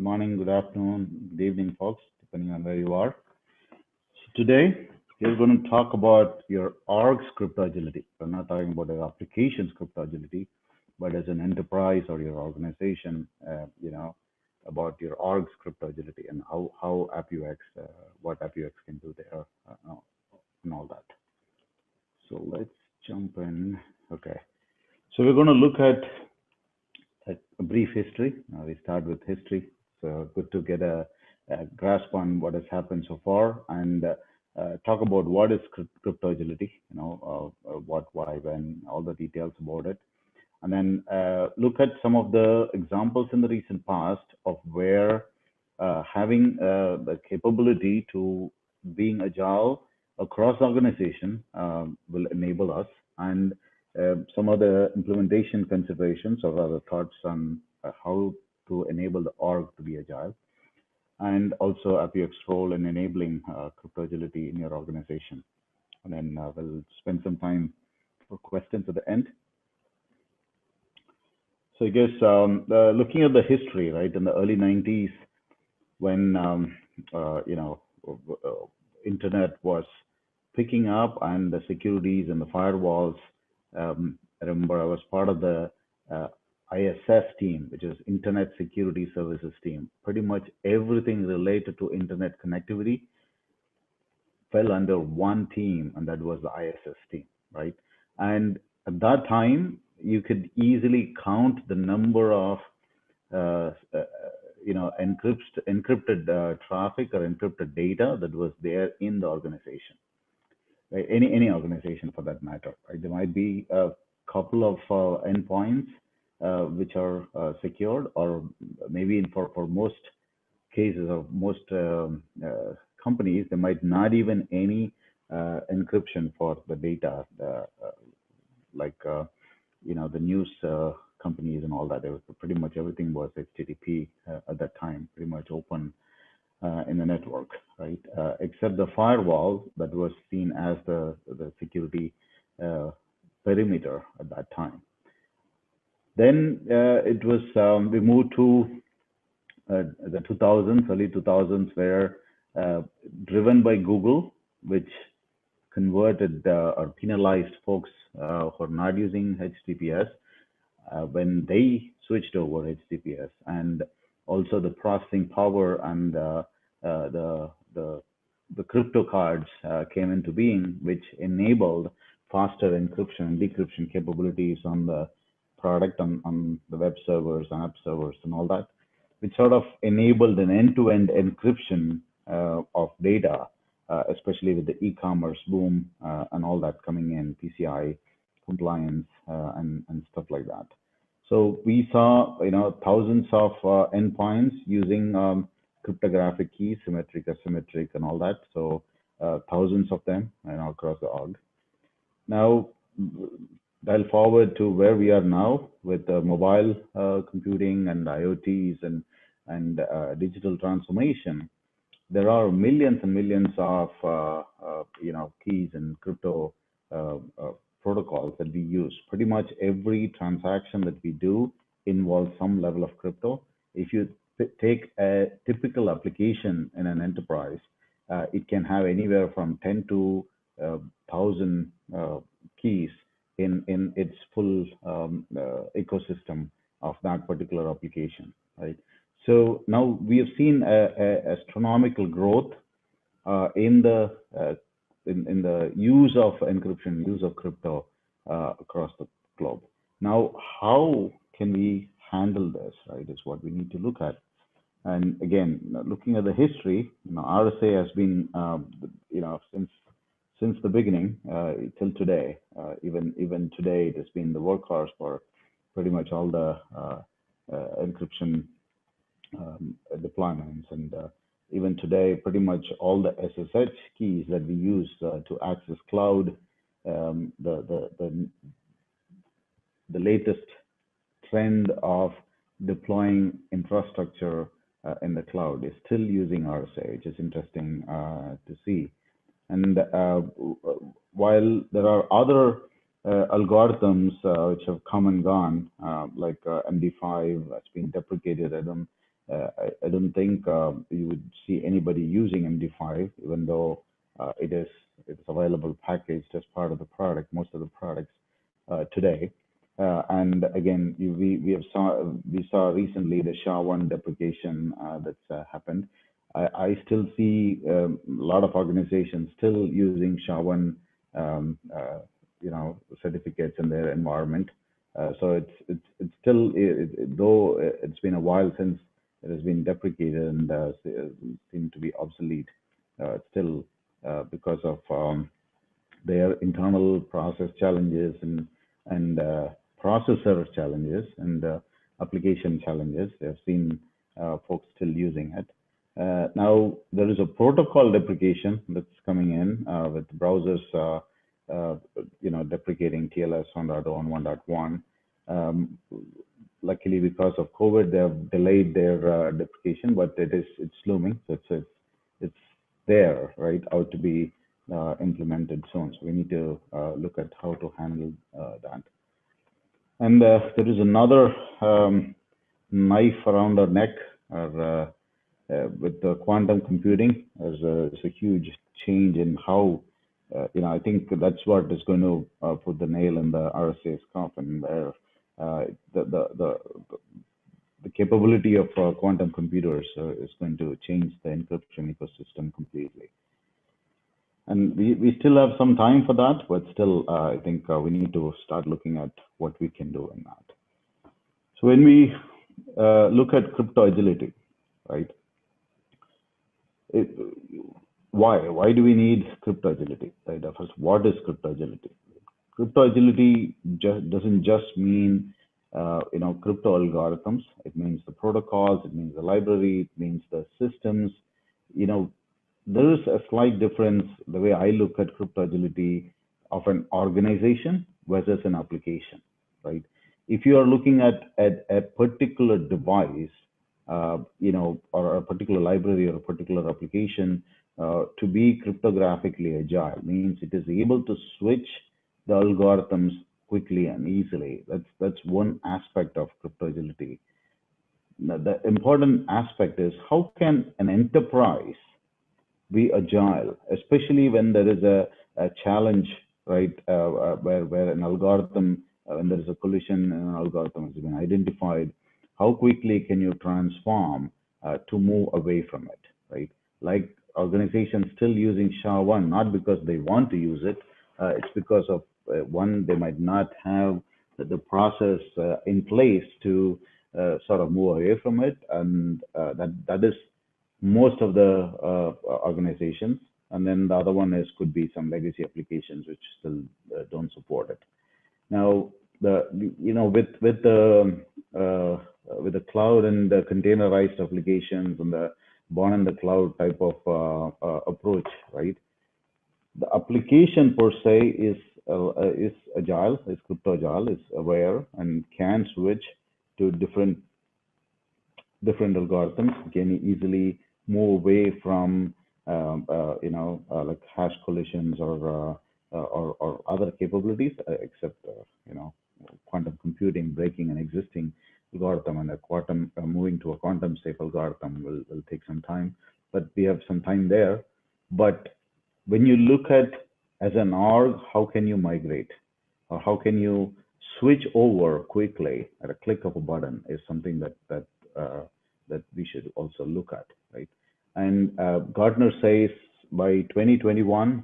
morning, good afternoon, good evening, folks, depending on where you are. So today, we're going to talk about your org's crypto agility. We're not talking about your application's crypto agility, but as an enterprise or your organization, about your org's crypto agility and how AppViewX, what AppViewX can do there, and all that. So let's jump in. Okay. So we're going to look at a brief history. We start with history. So good to get a grasp on what has happened so far and talk about what is crypto agility, what, why, when, all the details about it. And then look at some of the examples in the recent past of where having the capability to being agile across the organization will enable us, and some of the implementation considerations or other thoughts on how to enable the org to be agile, and also AppViewX role in enabling crypto agility in your organization. And then we'll spend some time for questions at the end. So I guess looking at the history, right, in the early 90s, when internet was picking up and the securities and the firewalls. I remember I was part of the ISS team, which is Internet Security Services team. Pretty much everything related to internet connectivity fell under one team, and that was the ISS team, right? And at that time, you could easily count the number of encrypted traffic or encrypted data that was there in the organization, right? Any organization for that matter, right? There might be a couple of endpoints which are secured, or maybe for most cases or most companies, there might not even any encryption for the data, the news companies and all that. It was pretty much everything was HTTP at that time, pretty much open in the network, right? Except the firewall that was seen as the security perimeter at that time. Then it was we moved to the 2000s, early 2000s, where driven by Google, which converted or penalized folks who are not using HTTPS when they switched over HTTPS, and also the processing power and the crypto cards came into being, which enabled faster encryption and decryption capabilities on the product, on the web servers and app servers and all that, which sort of enabled an end-to-end encryption of data, especially with the e-commerce boom and all that coming in, PCI compliance and stuff like that. So we saw, thousands of endpoints using cryptographic keys, symmetric, asymmetric, and all that. So thousands of them, across the org. Now, dial forward to where we are now with mobile computing and IoTs and digital transformation. There are millions and millions of keys and crypto protocols that we use. Pretty much every transaction that we do involves some level of crypto. If you take a typical application in an enterprise, it can have anywhere from 10 to 1,000 keys in its full ecosystem of that particular application, right? So now we have seen a astronomical growth in the use of encryption, use of crypto across the globe. Now, how can we handle this, right, is what we need to look at. And again, looking at the history, RSA has been, since the beginning till today, even today, it has been the workhorse for pretty much all the encryption deployments, and even today, pretty much all the SSH keys that we use to access cloud, the latest trend of deploying infrastructure in the cloud is still using RSA, which is interesting to see. And while there are other algorithms which have come and gone, like MD5 has been deprecated. I don't I don't think you would see anybody using MD5, even though it's available packaged as part of the product, most of the products today. And again, we saw recently the SHA-1 deprecation that's happened. I still see a lot of organizations still using SHA-1, certificates in their environment. So it's still, though it's been a while since it has been deprecated and seem to be obsolete, still because of their internal process challenges and processor challenges and application challenges. I've seen folks still using it. Now there is a protocol deprecation that's coming in with browsers, deprecating TLS 1.0 and 1.1. Luckily, because of COVID, they have delayed their deprecation, but it's looming. So it's there, right, out to be implemented soon. So we need to look at how to handle that. And there is another knife around our neck with the quantum computing. There's a huge change in how, I think that's what is going to put the nail in the RSA's coffin, where the capability of quantum computers is going to change the encryption ecosystem completely. And we still have some time for that, but still, I think we need to start looking at what we can do in that. So when we look at crypto agility, right? Why do we need crypto agility? Right? First, what is crypto agility? Crypto agility doesn't just mean crypto algorithms. It means the protocols. It means the library. It means the systems. There is a slight difference the way I look at crypto agility of an organization versus an application, right? If you are looking at a particular device, or a particular library or a particular application, to be cryptographically agile means it is able to switch the algorithms quickly and easily. That's one aspect of crypto agility. Now, the important aspect is how can an enterprise be agile, especially when there is a challenge, right, where an algorithm, when there is a collision and an algorithm has been identified, how quickly can you transform to move away from it, right? Like organizations still using SHA-1, not because they want to use it, it's because of one, they might not have the process in place to sort of move away from it, and that is most of the organizations. And then the other one could be some legacy applications which still don't support it. Now, with the cloud and the containerized applications and the born in the cloud type of approach, right? The application per se is agile, is crypto agile, is aware and can switch to different algorithms, can easily move away from like hash collisions or other capabilities, except quantum computing breaking an existing algorithm, and a quantum moving to a quantum safe algorithm will take some time, but we have some time there. But when you look at as an org, how can you migrate, or how can you switch over quickly at a click of a button is something that we should also look at, right? And Gartner says by 2021,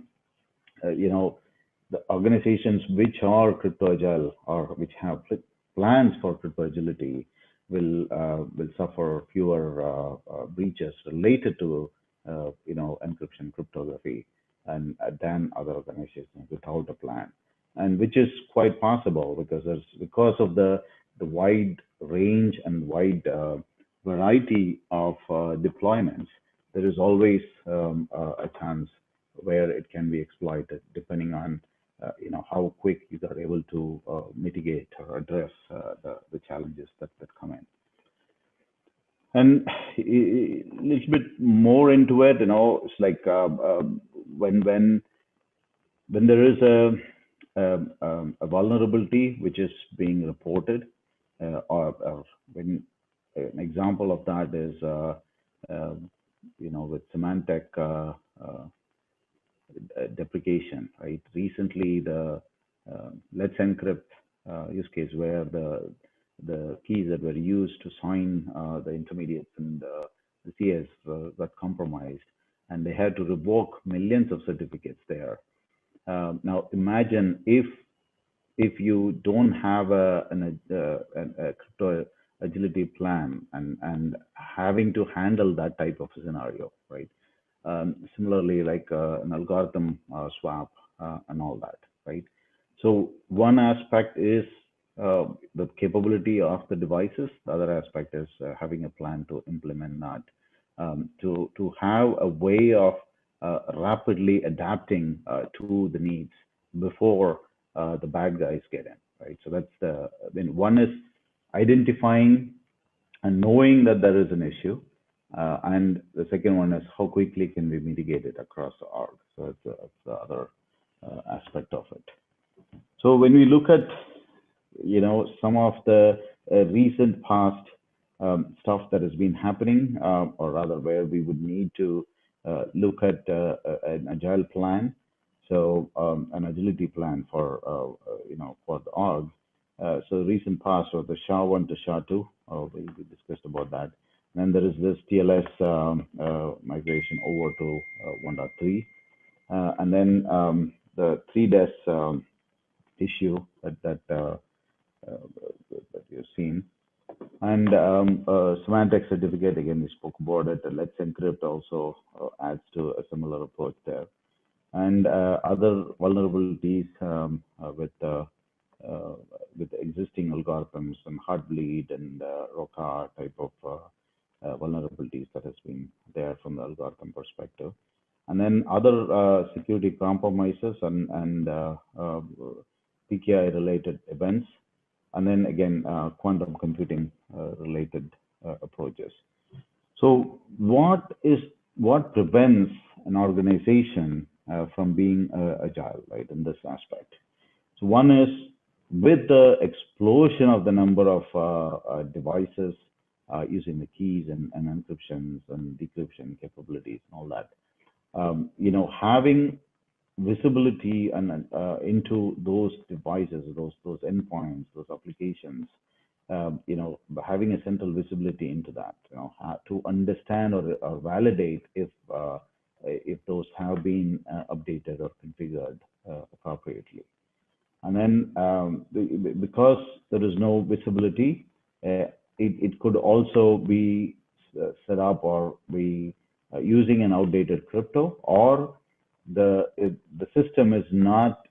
the organizations which are crypto agile or which have plans for crypto agility will suffer fewer breaches related to encryption cryptography and than other organizations without a plan, and which is quite possible because of the wide range and wide variety of deployments. There is always a chance where it can be exploited, depending on how quick you are able to mitigate or address the challenges that come in. And a little bit more into it, it's like when there is a vulnerability which is being reported, or when an example of that is, with Symantec deprecation, right? Recently, the Let's Encrypt use case where the keys that were used to sign the intermediates and the CS got compromised, and they had to revoke millions of certificates there. Now, imagine if you don't have a crypto agility plan and having to handle that type of scenario, right? Similarly, like an algorithm swap and all that, right? So one aspect is the capability of the devices. The other aspect is having a plan to implement that, to have a way of rapidly adapting to the needs before the bad guys get in, right? So that's one is identifying and knowing that there is an issue, and the second one is how quickly can we mitigate it across the org. So that's the other aspect of it. So when we look at some of the recent past stuff that has been happening, or rather where we would need to look at an agile plan, so an agility plan for for the org. So recent past, or the SHA-1 to SHA-2, we discussed about that. And then there is this TLS migration over to 1.3, and then the 3DES issue that you've seen, and Symantec certificate, again we spoke about it. Let's Encrypt also adds to a similar approach there, and other vulnerabilities with existing algorithms and Heartbleed and Roca type of vulnerabilities that has been there from the algorithm perspective, and then other security compromises and PKI related events, and then again quantum computing related approaches. So what prevents an organization from being agile, right, in this aspect? So one is, with the explosion of the number of devices using the keys and encryptions and decryption capabilities and all that, having visibility and into those devices, those endpoints, those applications, having a central visibility into that, to understand or validate if those have been updated or configured appropriately. And then because there is no visibility, it could also be set up or be using an outdated crypto, or the system is not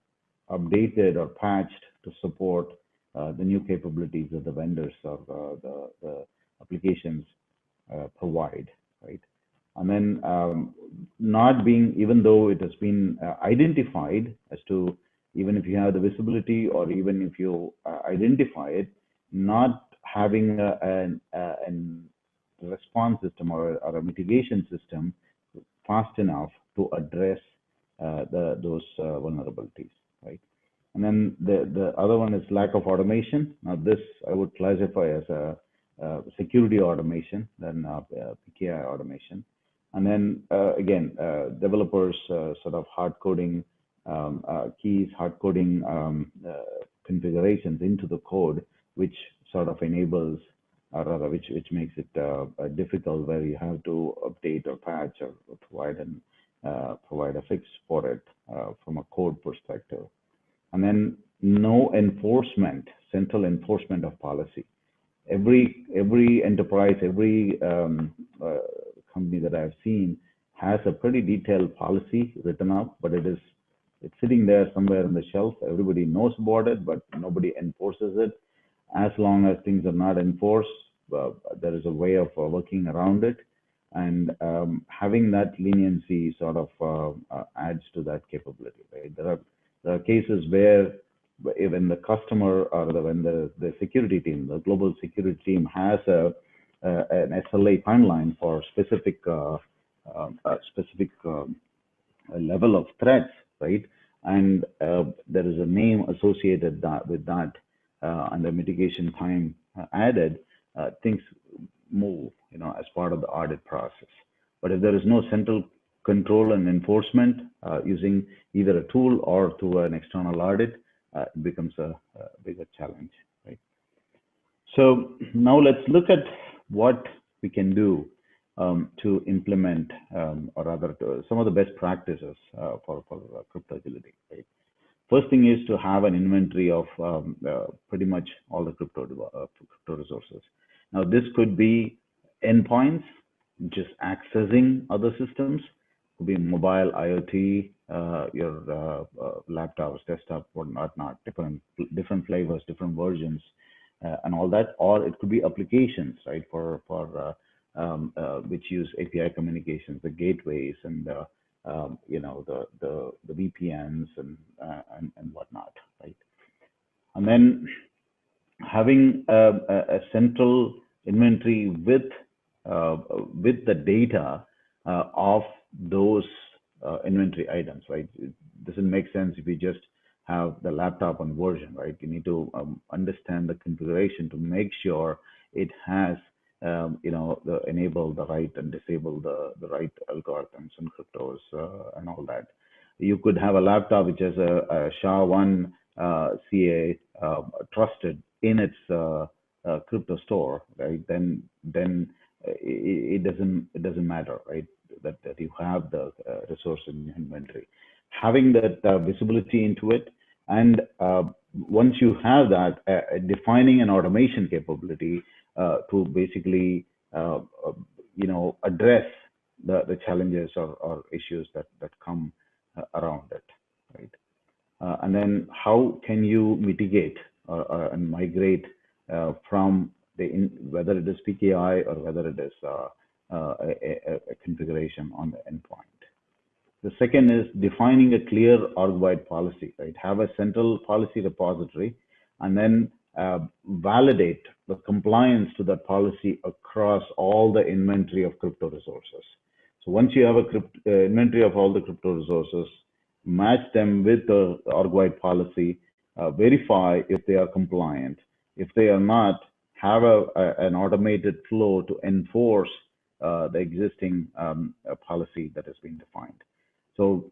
updated or patched to support the new capabilities that the vendors or the applications provide, right? And then not being, even though it has been identified as to, even if you have the visibility or even if you identify it, not having a response system or a mitigation system fast enough to address those vulnerabilities, right? And then the other one is lack of automation. Now this I would classify as a security automation, then PKI automation. And then again, developers sort of hard coding keys, hard coding configurations into the code, which sort of enables, or rather, which makes it difficult, where you have to update or patch or provide a fix for it from a code perspective. And then no enforcement, central enforcement of policy. Every enterprise, every company that I've seen has a pretty detailed policy written up, but it's sitting there somewhere on the shelf. Everybody knows about it, but nobody enforces it. As long as things are not enforced, there is a way of working around it, and having that leniency sort of adds to that capability, right? There are cases where even the customer or when the security team, the global security team, has an SLA timeline for specific level of threats, right? And there is a name associated with that, and the mitigation time added. Things move, as part of the audit process. But if there is no central control and enforcement using either a tool or through an external audit, it becomes a bigger challenge, right? So now let's look at what we can do to implement, or rather, some of the best practices for crypto agility, right? First thing is to have an inventory of pretty much all the crypto resources. Now, this could be endpoints, just accessing other systems, could be mobile, IoT, your laptops, desktop, whatnot, different flavors, different versions, and all that. Or it could be applications, right, for which use API communications, the gateways, and the VPNs and whatnot, right? And then having a central inventory with the data of those inventory items, right? It doesn't make sense if you just have the laptop on version, right? You need to understand the configuration to make sure it has enable the right and disable the right algorithms and cryptos and all that. You could have a laptop which has a SHA-1 CA trusted in its crypto store, right? Then it doesn't matter, right? That you have the resource in your inventory. Having that visibility into it, and once you have that, defining an automation capability to basically address the challenges or issues that come around it, right? And then how can you mitigate and migrate from whether it is PKI or whether it is a configuration on the endpoint. The second is defining a clear org-wide policy, right? Have a central policy repository and then validate the compliance to that policy across all the inventory of crypto resources. So once you have a inventory of all the crypto resources, match them with the org-wide policy, verify if they are compliant. If they are not, have an automated flow to enforce the existing policy that has been defined. So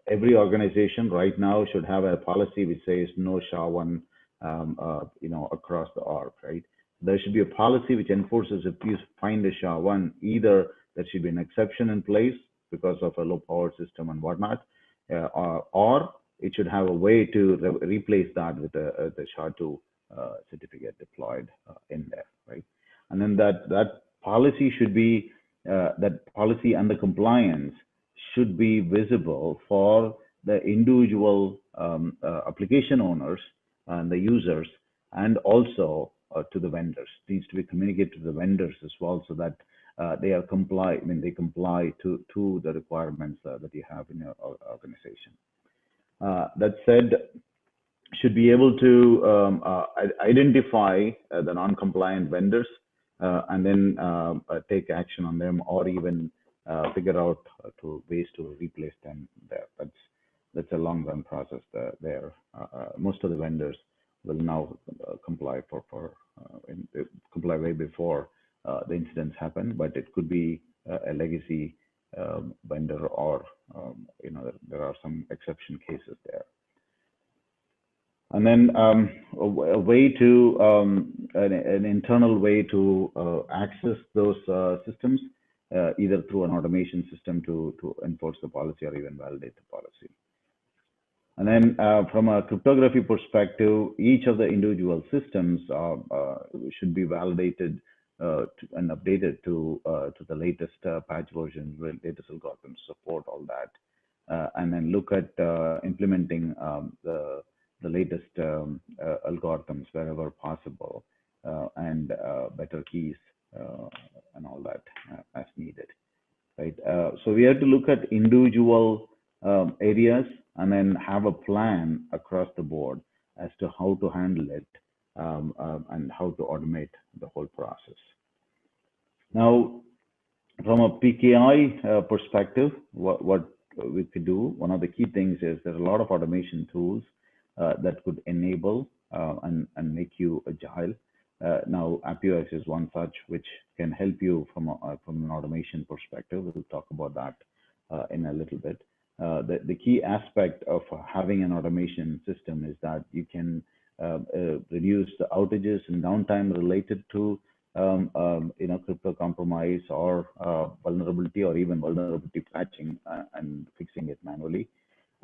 every organization right now should have a policy which says no SHA-1, across the org, right? There should be a policy which enforces if you find a SHA-1, either there should be an exception in place because of a low-powered system and whatnot, or it should have a way to replace that with the SHA-2 certificate deployed in there, right? And then that policy should be, that policy and the compliance should be visible for the individual application owners and the users, and also to the vendors. It needs to be communicated to the vendors as well, so that they comply to the requirements that you have in your organization. That said, should be able to identify the non-compliant vendors and then take action on them, or even figure out ways to replace them there. That's a long-run process there. Most of the vendors will now comply comply way before the incidents happen, but it could be a legacy vendor, or there are some exception cases there. And then a way to an internal way to access those systems, either through an automation system to enforce the policy or even validate the policy. And then from a cryptography perspective, each of the individual systems should be validated and updated to the latest patch version, latest algorithms, support all that, and then look at implementing the latest algorithms wherever possible, and better keys and all that as needed, right? So we have to look at individual areas and then have a plan across the board as to how to handle it and how to automate the whole process. Now, from a PKI perspective, what we could do, one of the key things is there's a lot of automation tools that could enable and make you agile. Now, AppViewX is one such which can help you from an automation perspective. We'll talk about that in a little bit. The key aspect of having an automation system is that you can reduce the outages and downtime related to crypto compromise or vulnerability, or even vulnerability patching and fixing it manually,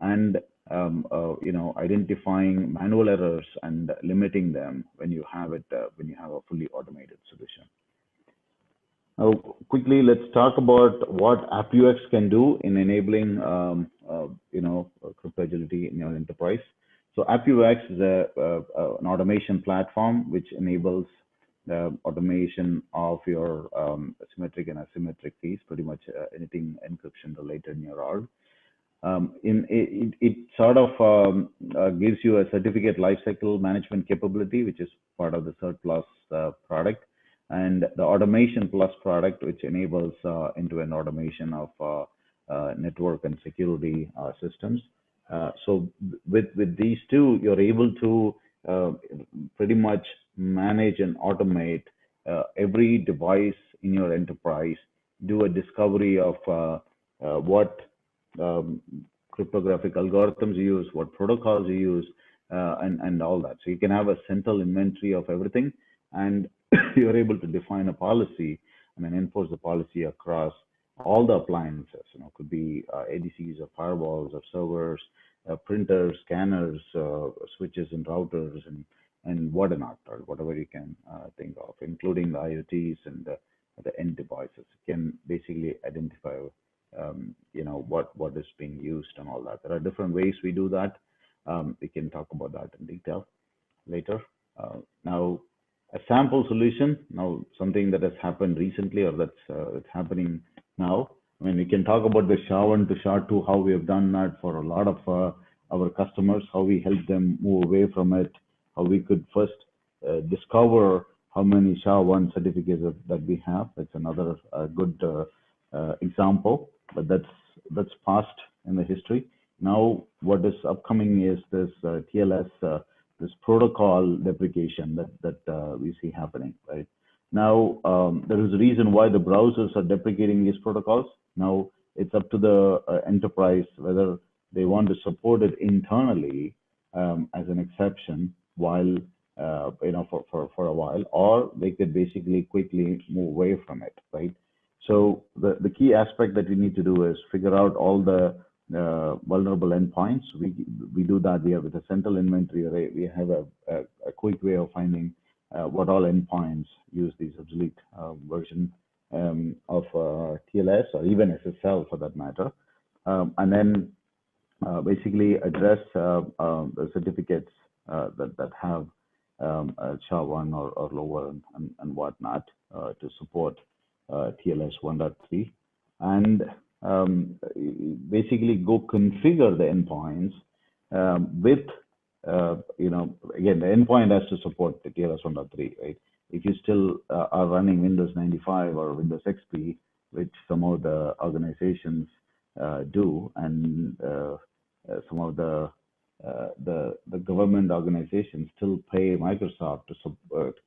and identifying manual errors and limiting them when you have a fully automated solution. Now, quickly, let's talk about what AppViewX can do in enabling crypto agility in your enterprise. So AppViewX is an automation platform which enables automation of your symmetric and asymmetric keys, pretty much anything encryption related in your org. It sort of gives you a certificate lifecycle management capability, which is part of the CERT Plus product, and the Automation Plus product, which enables end-to-end automation of network and security systems. So with these two, you're able to pretty much manage and automate every device in your enterprise, do a discovery of what cryptographic algorithms you use, what protocols you use, and all that. So you can have a central inventory of everything, and you're able to define a policy and then enforce the policy across all the appliances. Could be ADCs or firewalls or servers, printers, scanners, switches and routers, and whatnot, or whatever you can think of, including the IoTs and the end devices. You can basically identify what is being used and all that. There are different ways we do that. We can talk about that in detail later. Now, a sample solution, now something that has happened recently, or that's happening now. I mean, we can talk about the SHA-1 to SHA-2, how we have done that for a lot of our customers, how we help them move away from it, how we could first discover how many SHA-1 certificates that we have. That's another good example, but that's past in the history. Now, what is upcoming is this TLS, this protocol deprecation that we see happening, right? Now, there is a reason why the browsers are deprecating these protocols. Now, it's up to the enterprise whether they want to support it internally as an exception while, for a while, or they could basically quickly move away from it, right? So the key aspect that we need to do is figure out all the vulnerable endpoints. We do that here with a central inventory. We have a quick way of finding what all endpoints use these obsolete version of TLS or even SSL for that matter, and then basically address the certificates that have SHA-1 or lower and whatnot to support TLS 1.3, and basically go configure the endpoints with, again, the endpoint has to support the TLS 1.3, right? If you still are running Windows 95 or Windows XP, which some of the organizations do, and some of the government organizations still pay Microsoft to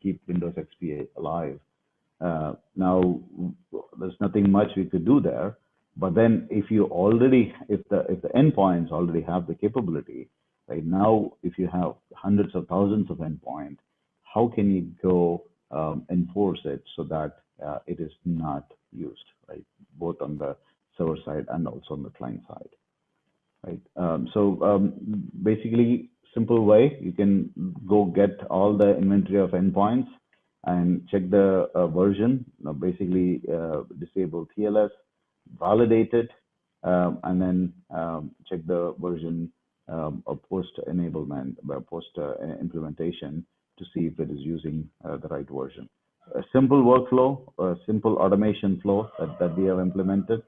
keep Windows XP alive. Now, there's nothing much we could do there. But then, if the endpoints already have the capability, right now, if you have hundreds of thousands of endpoints, how can you go enforce it so that it is not used, right? Both on the server side and also on the client side, right? Basically, simple way, you can go get all the inventory of endpoints and check the version. Now, basically, disable TLS, validate it, and then check the version of post-enablement, post-implementation to see if it is using the right version. A simple workflow, a simple automation flow that we have implemented,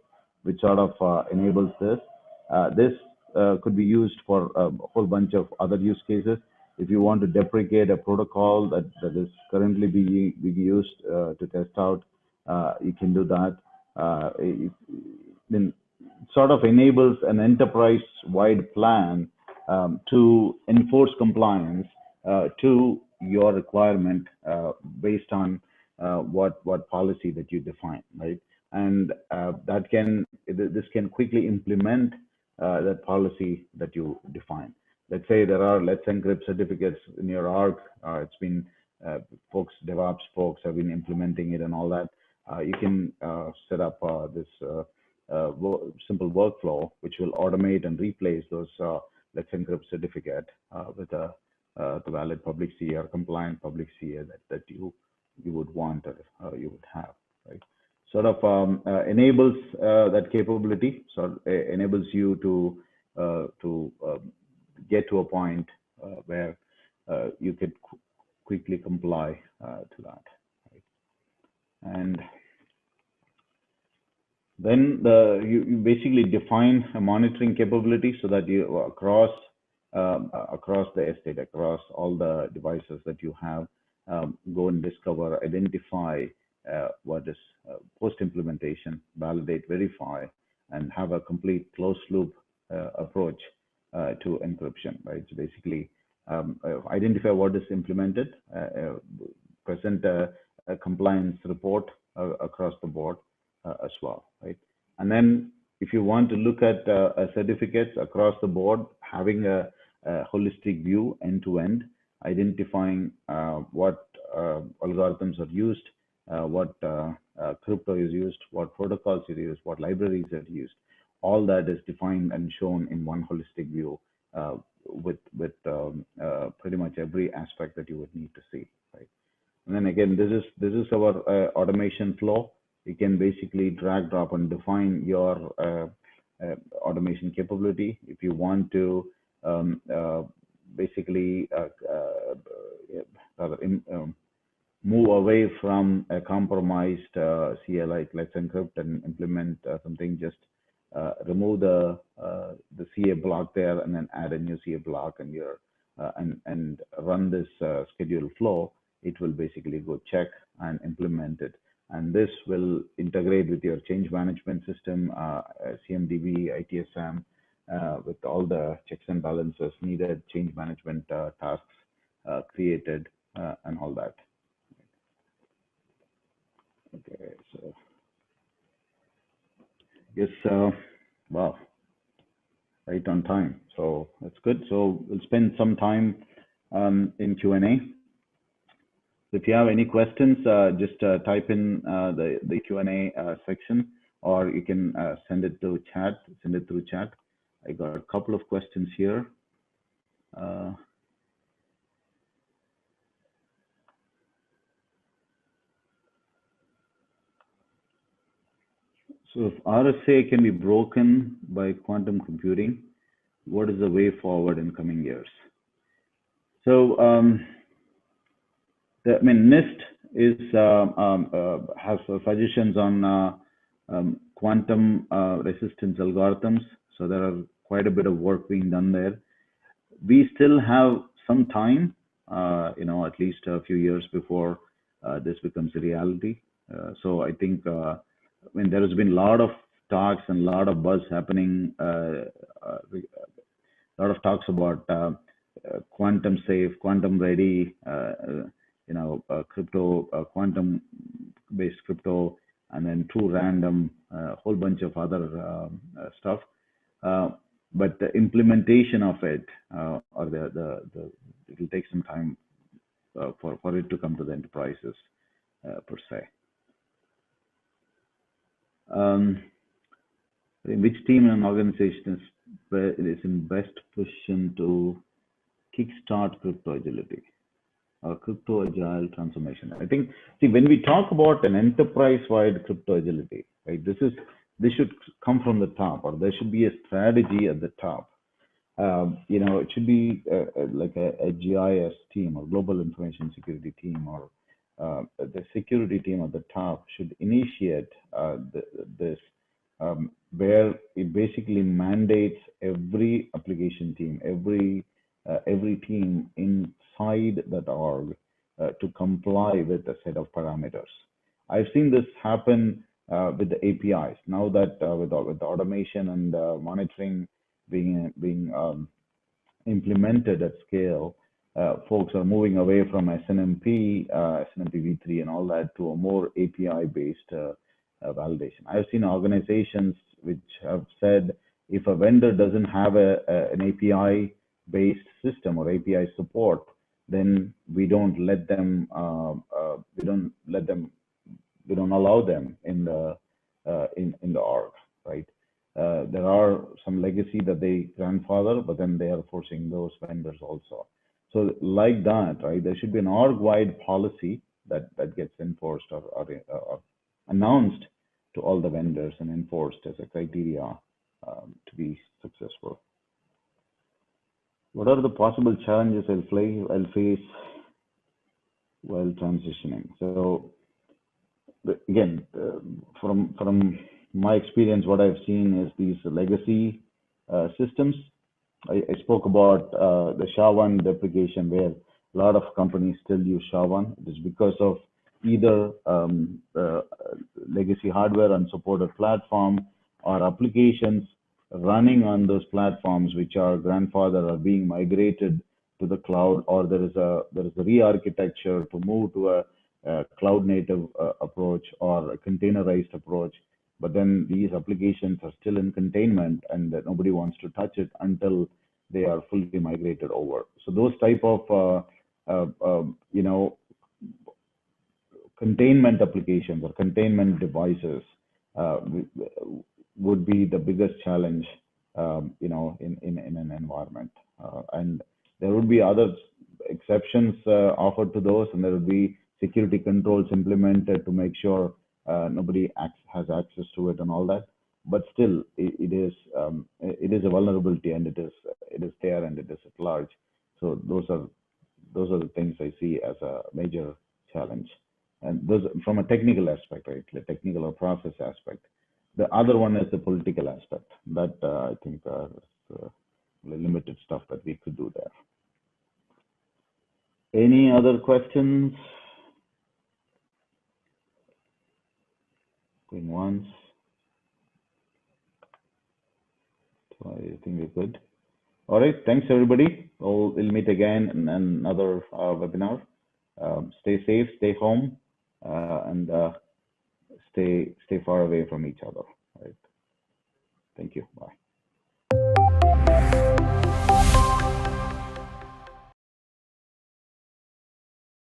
which sort of enables this. This could be used for a whole bunch of other use cases. If you want to deprecate a protocol that is currently being used to test out, you can do that. Then sort of enables an enterprise-wide plan to enforce compliance to your requirement based on what policy that you define, right? And this can quickly implement that policy that you define. Let's say there are let's encrypt certificates in your org. It's been DevOps folks have been implementing it and all that. You can set up this simple workflow which will automate and replace those let's encrypt certificate with the valid public key or compliant public key that you would want or you would have, right? Sort of enables that capability, so enables you to get to a point where you could quickly comply to that, right? And then you basically define a monitoring capability so that you across the estate, across all the devices that you have, go and discover, identify what is post-implementation, validate, verify, and have a complete closed loop approach to encryption, right? So basically, identify what is implemented, present a compliance report across the board as well, right? And then if you want to look at certificates across the board, having a holistic view end to end, identifying what algorithms are used, what crypto is used, what protocols are used, what libraries are used. All that is defined and shown in one holistic view with pretty much every aspect that you would need to see, right? And then again, this is our automation flow. You can basically drag, drop, and define your automation capability. If you want to basically move away from a compromised CLI, let's encrypt and implement something, just remove the CA block there and then add a new CA block and and run this schedule flow. It will basically go check and implement it. And this will integrate with your change management system, CMDB, ITSM, with all the checks and balances needed, change management tasks created, and all that. Okay, so yes, wow, right on time. So that's good. So we'll spend some time in Q&A. If you have any questions, just type in the Q&A section, or you can send it to chat. Send it through chat. I got a couple of questions here. So if RSA can be broken by quantum computing, what is the way forward in coming years? So I mean, NIST is has suggestions on quantum resistance algorithms. So there are quite a bit of work being done there. We still have some time, at least a few years before this becomes a reality. So I think, there has been a lot of talks and a lot of buzz happening, a lot of talks about quantum safe, quantum ready, crypto, quantum-based crypto, and then true random, a whole bunch of other stuff. But the implementation of it, or it will take some time for it to come to the enterprises per se. Which team and organization is in best position to kickstart crypto agility or crypto agile transformation? I think, when we talk about an enterprise-wide crypto agility, right, this should come from the top, or there should be a strategy at the top. It should be like a GIS team or global information security team, or the security team at the top should initiate this, where it basically mandates every application team, every team inside that org to comply with a set of parameters. I've seen this happen with the APIs. Now that with the automation and monitoring being implemented at scale, folks are moving away from SNMP, SNMP v3 and all that to a more API-based validation. I've seen organizations which have said if a vendor doesn't have an API-based system or API support, then we don't let them, we don't allow them in the org, right? There are some legacy that they grandfather, but then they are forcing those vendors also. So like that, right? There should be an org-wide policy that gets enforced or announced to all the vendors and enforced as a criteria to be successful. What are the possible challenges I'll face while transitioning? So again, from my experience, what I've seen is these legacy systems. I spoke about the SHA-1 deprecation, where a lot of companies still use SHA-1. It is because of either legacy hardware, unsupported platform, or applications running on those platforms which are grandfathered or being migrated to the cloud, or there is a re-architecture to move to a cloud-native approach or a containerized approach. But then these applications are still in containment, and that nobody wants to touch it until they are fully migrated over. So those type of containment applications or containment devices would be the biggest challenge, in an environment. And there would be other exceptions offered to those, and there would be security controls implemented to make sure nobody has access to it and all that. But still, it is a vulnerability, and it is there, and it is at large. So those are the things I see as a major challenge. And those from a technical aspect, right? The technical or process aspect. The other one is the political aspect. That I think is limited stuff that we could do there. Any other questions? Going once. So I think we're good. All right. Thanks, everybody. We'll meet again in another webinar. Stay safe, stay home, and stay far away from each other. Right. Thank you. Bye.